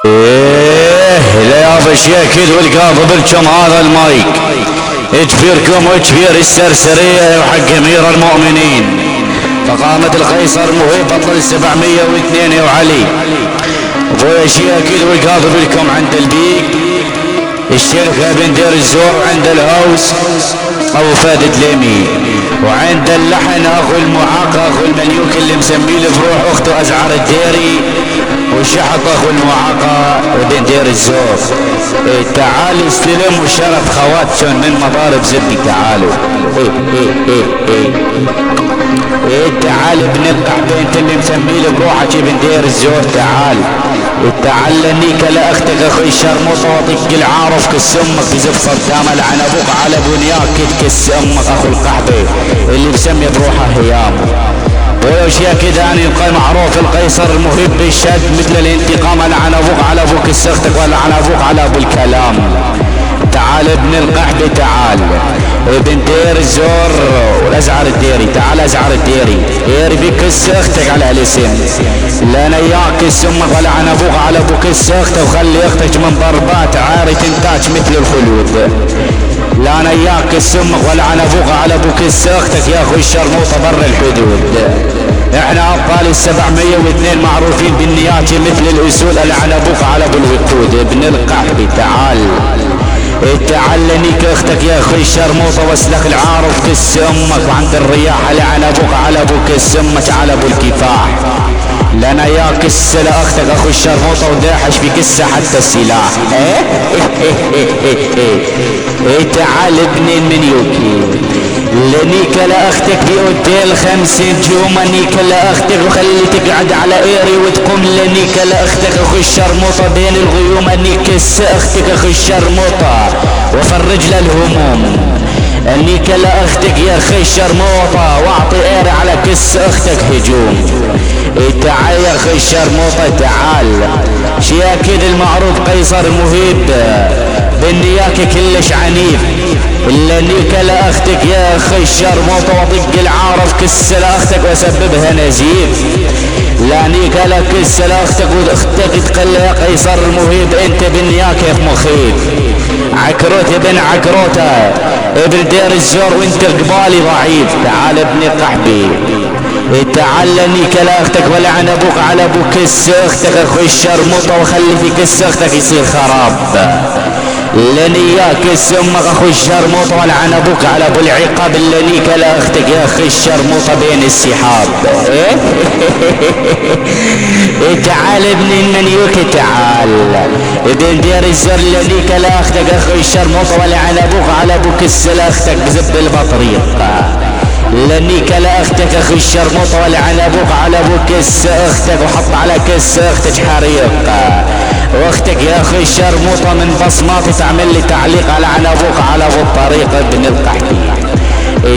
لا يابا شي اكيد والقاضي بالكم هذا المايك اجبركم واجبير السرسرية وحق امير المؤمنين فقامة القيصر مهيب بطل 702 يا وعلي ابويا شي اكيد والقاضي بالكم عند البيك الشركة بن دير الزور عند الهوس ابو فهد دليمي وعند اللحن اخو المعاق اخو المليوك اللي مسميه بروح اخته ازعر الديري وشحط اخو المعاقة بن دير الزور تعالوا استلموا شرف خواتكم من مضارب زبي تعالوا تعال ابن القحبة انت اللي مسميه بروحك ابن دير الزور تعال تعلنيك لاختك اخوي الشرموطة وطق العارف كس امك بزب صدام لعن ابوك على بنياك كس امك اخو القحبة اللي مسمي بروحه هيام ولو شيء كده ان يبقى معروف القيصر المهيب بالشد مثل الانتقام لعن ابوك على ابوك السختك ولعن ابوك على ابو الكلام تعال ابن القحبة تعال ابن دير الزور والازعر الديري تعال ازعر الديري يري بك السختك على الاسم لا نياك السمك ولعن ابوك على ابوك السختك وخلي اختك من ضربات عاري تنتاج مثل الخلود لا نياك السمك ولعن ابوك على ابوك السختك يا اخوي الشرموطة بر الحدود احنا ابطال 702 معروفين بالنيات مثل الاسود لعن ابوك على ابو الوقود ابن القحبة تعال تعلنيك اختك يا اخوي الشرموطة واسلك العارف كس امك وعند الرياح لعن ابوك على ابوك السمك على ابو الكفاح لنا يا كس لاختك اخو الشرموطة وداحش بكسة حتى السلاح تعال ابن المنيوكي لنيك لاختك بأوتيل 5 نجوم نيك لاختك وخلي تقعد على ايري وتقوم لنيك لاختك اخو الشرموطة بين الغيوم انيك كس اختك اخو الشرموطة وفرج للهموم انيك لاختك يا اخي الشرموطة واعطي ايري على كس اختك هجوم تعال يا اخي الشرموطة تعال شي اكيد المعروف قيصر مهيب بالنياك كلش عنيف لنيك لاختك يا اخي الشرموطة وطق العارف كس لاختك وسببها نزيف لانيك لكس لاختك واختك تقل يا قيصر المهيب انت بالنياك يا مخيف عكروت ابن عكروته ابن دير الزور وانت قبالي ضعيف تعال ابن قحبي تعال لنيك لاختك ولعن ابوك على ابو كس اختك اخوي الشرموطة وخلي في كس اختك يصير خراب لنياك كس امك اخوي الشرموطة ولعن ابوك على ابو العقاب لنيك لاختك يا اخي الشرموطة بين السحاب تعال ابن المنيوك تعال ابن دير الزر لنيك لاختك اخوي الشرموطة ولعن ابوك على ابو كس لاختك بزب البطريق لنيك لاختك اخي الشرموطة ولعن ابوك على ابو كس اختك وحط على كس اختك حريق واختك يا اخي الشرموطة من بصمات تعمل لي تعليق على عن ابوك على ابو الطريق ابن القحبي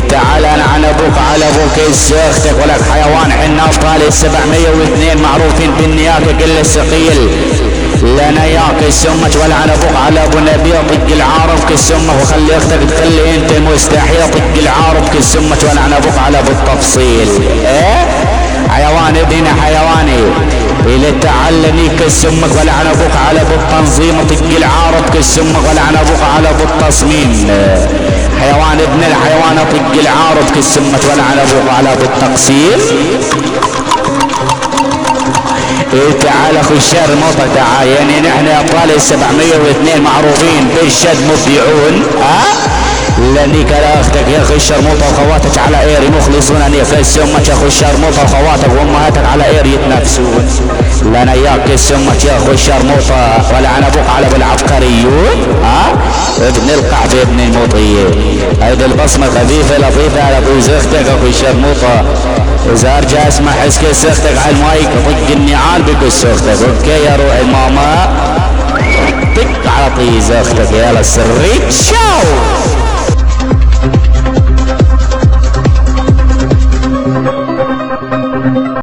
تعال انا عن ابوك على ابو كس اختك ولك حيوان حنا ابطال 702 معروفين بالنياكة كل الثقيل لنا ياك السمك ولعن ابوك على ابو نبي طق العارف كالسمك وخلي اختك تخلي انت مستحيل طق العارف كالسمك ولعن ابوك على ابو التفصيل حيوان ابن حيواني الى تعلني كالسمك ولعن ابوك على ابو التنظيم طق العارف كالسمك ولعن ابوك على ابو التصميم حيوان ابن الحيوان طق العارف كالسمك ولعن ابوك على ابو التقسيم تعال اخو الشرموطة تعال يعني نحن ابطال 702 معروفين بالشد مبدعون لنيك لاختك يا اخي الشرموطة وخواتك على اير مخلصون ان يفز امك يا اخو الشرموطة وخواتك وامهاتك على اير يتنافسون لنا اياك اسمك يا اخو الشرموطة ولعن ابوك على ابو العبقريون ابن القحبة ابن المطية هيدي البصمة خفيفة لطيفة على ابو زختك اخو الشرموطة اذا ارجع اسمع حس كس اختك على المايك طق النعال بكس اختك اوكي يا روحي ماما طق على طيز اختك يلا سريت شاو